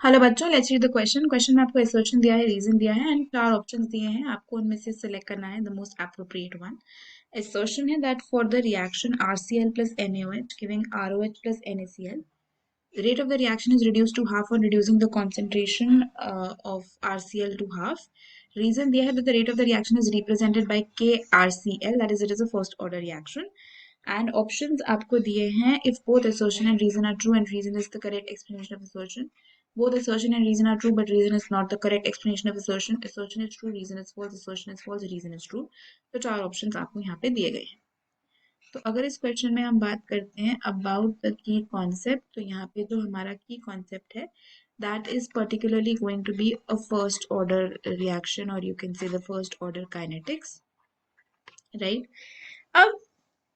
Hello बच्चों, let's read the question में आपको एसर्शन दिया है, रीजन दिया है एंड 4 ऑप्शंस दिए हैं। आपको उनमें से सिलेक्ट करना है the most appropriate one. Assertion है that for the reaction RCl plus NaOH giving ROH plus NaCl, the rate of the reaction is reduced to half on reducing the concentration of RCl to half. Reason दिया है that the rate of the reaction is represented by KRCl, that is it is a first order reaction. And options आपको दिए हैं if both assertion and reason are true and reason is the correct explanation of assertion. Both assertion and reason are true, but reason is not the correct explanation of assertion. Assertion is true, reason is false. Assertion is false, reason is true. तो 4 options आपको यहाँ पे दिए गए हैं। तो अगर इस क्वेश्चन में हम बात करते हैं अबाउट द की कॉन्सेप्ट, तो यहाँ पे जो हमारा की कॉन्सेप्ट है that is particularly going to be a first order reaction और you can say the first order kinetics, right. अब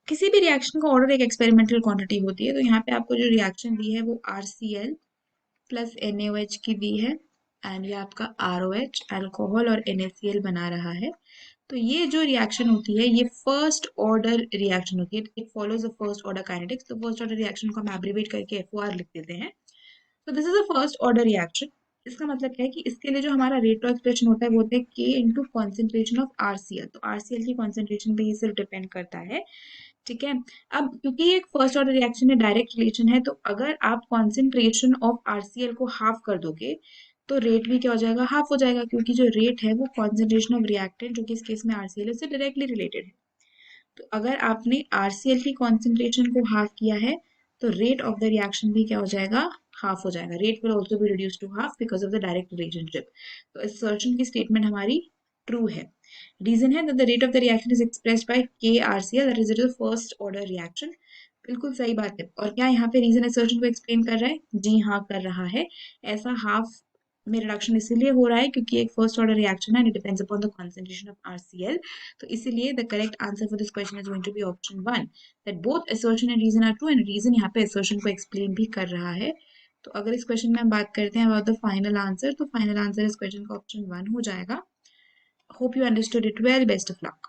किसी भी रिएक्शन का ऑर्डर एक एक्सपेरिमेंटल क्वांटिटी होती है, तो यहाँ पे आपको जो रिएक्शन दी है वो RCl प्लस NaOH की दी है एंड ये आपका ROH अल्कोहल और NaCl बना रहा है। तो ये जो रिएक्शन होती है ये फर्स्ट ऑर्डर रिएक्शन होती है। It follows the first order kinetics. तो फर्स्ट ऑर्डर रिएक्शन को हम एब्रिवेट करके FOR लिख देते हैं। तो this is a first order reaction. इसका मतलब क्या है कि इसके लिए जो हमारा रेट ऑफ एक्सप्रेशन होता है वो होता है K into concentration of RCl। तो RCl की कॉन्सेंट्रेशन पे ये सिर्फ डिपेंड करता है, ठीक है। अब क्योंकि ये एक फर्स्ट ऑर्डर रिएक्शन है, डायरेक्ट रिलेशन है, तो अगर आप कॉन्सेंट्रेशन ऑफ RCl को हाफ कर दोगे तो रेट भी क्या हो जाएगा, हाफ हो जाएगा, क्योंकि जो रेट है वो कॉन्सेंट्रेशन ऑफ रिएक्टेंट जो कि इस केस में RCl है उससे डायरेक्टली रिलेटेड है। तो अगर आपने RCl की कॉन्सेंट्रेशन को हाफ किया है तो रेट ऑफ द रिएक्शन भी क्या हो जाएगा, हाफ हो जाएगा। Rate will also be reduce to half because of the direct relationship. तो असर्शन की स्टेटमेंट हमारी ट्रू है। रीजन है that the rate of the reaction is expressed by KRCl, that is it is a first order reaction। बिल्कुल सही बात है। और क्या यहाँ पे रीजन असर्शन को एक्सप्लेन कर रहा है? जी हाँ, कर रहा है। ऐसा हाफ में रिडक्शन इसीलिए हो रहा है क्योंकि एक फर्स्ट ऑर्डर रिएक्शन है, it depends upon the concentration of RCl। तो इसीलिए the correct answer for this question is going to be option 1, that both assertion and reason are true and reason यहाँ पे असर्शन को explain भी कर रहा है। तो अगर इस क्वेश्चन में हम बात करते हैं अबाउट द फाइनल आंसर, तो फाइनल आंसर इस क्वेश्चन का ऑप्शन 1 हो जाएगा। Hope you understood it well. Best of luck.